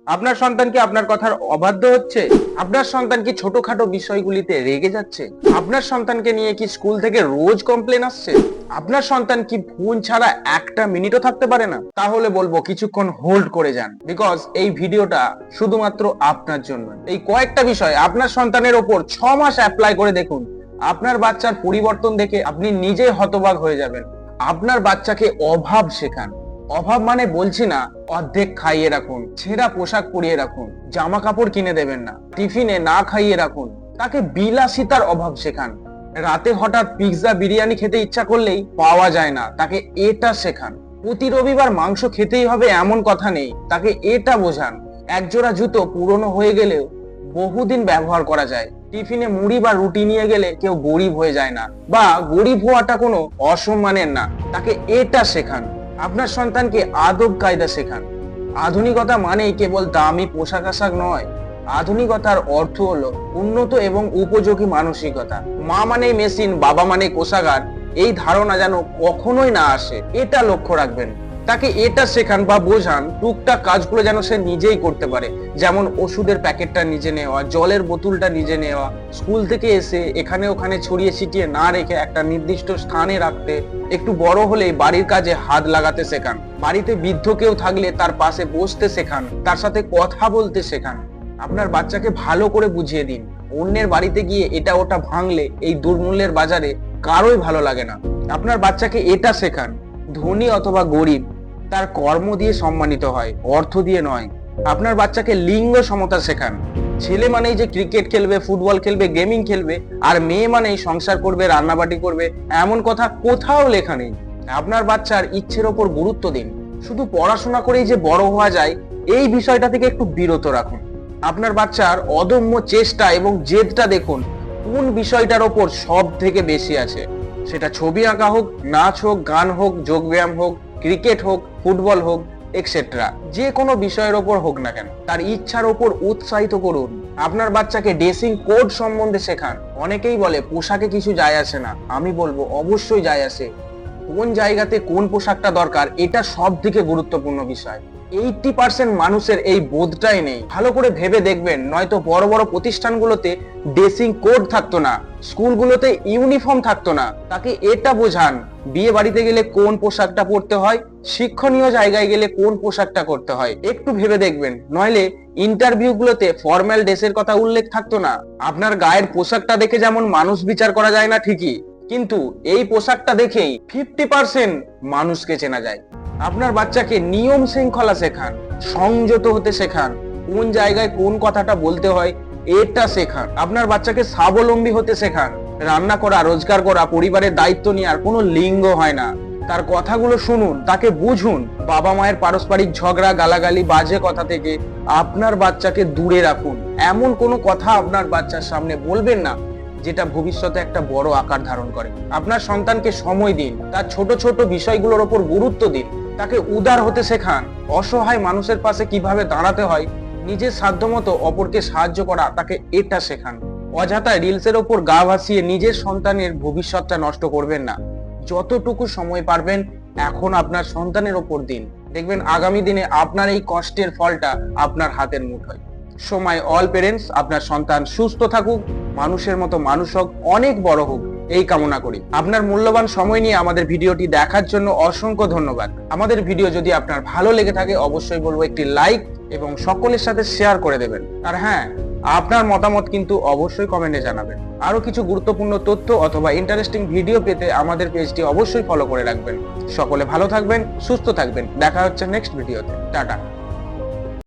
আপনার সন্তান কি আপনার কথার অবাধ্য হচ্ছে? আপনার সন্তান কি ছোটখাটো বিষয়গুলিতে রেগে যাচ্ছে? আপনার সন্তানকে নিয়ে কি স্কুল থেকে রোজ কমপ্লেন আসছে? আপনার সন্তান কি ফোন ছাড়া একটা মিনিটও থাকতে পারে না? তাহলে বলবো কিছুক্ষণ হোল্ড করে যান, বিকজ এই ভিডিওটা শুধুমাত্র আপনার জন্য। এই কয়েকটা বিষয় আপনার সন্তানের ওপর 6 মাস অ্যাপ্লাই করে দেখুন, আপনার বাচ্চার পরিবর্তন দেখে আপনি নিজেই হতবাক হয়ে যাবেন। আপনার বাচ্চাকে অভাব শেখান। অভাব মানে বলছি না অর্ধেক খাইয়ে রাখুন, ছেঁড়া পোশাক পরিয়ে রাখুন, জামা কাপড় কিনে দেবেন না, টিফিনে না খাইয়ে রাখুন। তাকে বিলাসিতার অভাব শেখান। রাতে হঠাৎ পিৎজা বিরিয়ানি খেতে ইচ্ছা করলেই পাওয়া যায় না, তাকে এটা শেখান। প্রতি রবিবার মাংস খেতেই হবে এমন কথা নেই, তাকে এটা বোঝান। একজোড়া জুতো পুরনো হয়ে গেলেও বহুদিন ব্যবহার করা যায়। টিফিনে মুড়ি বা রুটি নিয়ে গেলে কেউ গরিব হয়ে যায় না, বা গরিব হওয়াটা কোনো অসম্মানের না, তাকে এটা শেখান। আপনার সন্তানকে আদব কায়দা শেখান। আধুনিকতা মানেই কেবল দামি পোশাক আশাক নয়, আধুনিকতার অর্থ হলো উন্নত এবং উপযোগী মানসিকতা। মা মানেই মেশিন, বাবা মানে কোষাগার, এই ধারণা যেন কখনোই না আসে, এটা লক্ষ্য রাখবেন। তাকে এটা শেখান বা বোঝান টুকটাক কাজগুলো যেন সে নিজেই করতে পারে, যেমন ওষুধের প্যাকেটটা নিজে নেওয়া, জলের বোতলটা নিজে নেওয়া, স্কুল থেকে এসে এখানে ওখানে ছড়িয়ে ছিটিয়ে না রেখে একটা নির্দিষ্ট স্থানে রাখতে। একটু বড় হলেই বাড়ির কাজে হাত লাগাতে শেখান। বাড়িতে বৃদ্ধ কেউ থাকলে তার পাশে বসতে শেখান, তার সাথে কথা বলতে শেখান। আপনার বাচ্চাকে ভালো করে বুঝিয়ে দিন, অন্যের বাড়িতে গিয়ে এটা ওটা ভাঙলে এই দুর্মূল্যের বাজারে কারোই ভালো লাগে না। আপনার বাচ্চাকে এটা শেখান, ধনী অথবা গরিব তার কর্ম দিয়ে সম্মানিত হয়, অর্থ দিয়ে নয়। আপনার বাচ্চাকে লিঙ্গ সমতা শেখান। ছেলে মানেই যে ক্রিকেট খেলবে, ফুটবল খেলবে, গেমিং খেলবে, আর মেয়ে মানেই সংসার করবে, রান্নাবাটি করবে, এমন কথা কোথাও লেখা নেই। আপনার বাচ্চার ইচ্ছের ওপর গুরুত্ব দিন। শুধু পড়াশোনা করেই যে বড় হওয়া যায় এই বিষয়টা থেকে একটু বিরত রাখুন। আপনার বাচ্চার অদম্য চেষ্টা এবং জেদটা দেখুন কোন বিষয়টার ওপর সব থেকে বেশি আছে। সেটা ছবি আঁকা হোক, নাচ হোক, গান হোক, যোগব্যায়াম হোক, ক্রিকেট হোক, ফুটবল হোক, এক্সেট্রা, যে কোনো বিষয়ের ওপর হোক না কেন, তার ইচ্ছার ওপর উৎসাহিত করুন। আপনার বাচ্চাকে ড্রেসিং কোড সম্বন্ধে শেখান। অনেকেই বলে পোশাকে কিছু যায় আসে না, আমি বলবো অবশ্যই যায় আসে। কোন জায়গাতে কোন পোশাকটা দরকার এটা সব থেকে গুরুত্বপূর্ণ বিষয়। 80% মানুষের এই বোধটাই নেই। ভালো করে ভেবে দেখবেন, নয়তো বড় বড় প্রতিষ্ঠানগুলোতে ড্রেসিং কোড থাকতো না, স্কুলগুলোতে ইউনিফর্ম থাকতো না। তাকে এটা বোঝান বিয়ে বাড়িতে গেলে কোন পোশাকটা পরতে হয়, শিক্ষণীয় জায়গায় গেলে কোন পোশাকটা করতে হয়, একটু ভেবে দেখবেন। নইলে ইন্টারভিউ গুলোতে ফর্মাল ড্রেসের কথা উল্লেখ থাকতো না। আপনার গায়ের পোশাকটা দেখে যেমন মানুষ বিচার করা যায় না ঠিকই, কিন্তু এই পোশাকটা দেখেই 50% মানুষকে চেনা যায়। আপনার বাচ্চাকে নিয়ম শৃঙ্খলা শেখান, সংযত হতে শেখান, কোন জায়গায় কোন কথাটা বলতে হয় এটা শেখান। আপনার বাচ্চাকে স্বাবলম্বী হতে শেখান। রান্না করা, রোজগার করা, পরিবারের দায়িত্ব নেওয়ার কোনো লিঙ্গ হয় না। তার কথাগুলো শুনুন, তাকে বুঝুন। বাবা মায়ের পারস্পরিক ঝগড়া, গালাগালি, বাজে কথা থেকে আপনার বাচ্চাকে দূরে রাখুন। এমন কোনো কথা আপনার বাচ্চার সামনে বলবেন না যেটা ভবিষ্যতে একটা বড় আকার ধারণ করে। আপনার সন্তানকে সময় দিন, তার ছোট ছোট বিষয়গুলোর ওপর গুরুত্ব দিন। তাকে উদার হতে শেখান। অসহায় মানুষের পাশে কিভাবে দাঁড়াতে হয়, নিজের সাধ্যমতো অপরকে সাহায্য করা, তাকে এটা শেখান। অযথা রিলসের ওপর গা ভাসিয়ে নিজের সন্তানের ভবিষ্যৎটা নষ্ট করবেন না। যতটুকু সময় পারবেন এখন আপনার সন্তানের ওপর দিন, দেখবেন আগামী দিনে আপনার এই কষ্টের ফলটা আপনার হাতের মুঠোয়। সময় অল পেরেন্টস, আপনার সন্তান সুস্থ থাকুক, মানুষের মতো মানুষ হোক, অনেক বড় হোক, এই কামনা করি। আপনার মূল্যবান সময় নিয়ে আমাদের ভিডিওটি দেখার জন্য অসংখ্য ধন্যবাদ। আমাদের ভিডিও যদি আপনার ভালো লেগে থাকে অবশ্যই বলবো একটি লাইক এবং সকলের সাথে শেয়ার করে দেবেন। আর হ্যাঁ, আপনার মতামত কিন্তু অবশ্যই কমেন্টে জানাবেন। আরো কিছু গুরুত্বপূর্ণ তথ্য অথবা ইন্টারেস্টিং ভিডিও পেতে আমাদের পেজটি অবশ্যই ফলো করে রাখবেন। সকলে ভালো থাকবেন, সুস্থ থাকবেন। দেখা হচ্ছে নেক্সট ভিডিওতে। টাটা।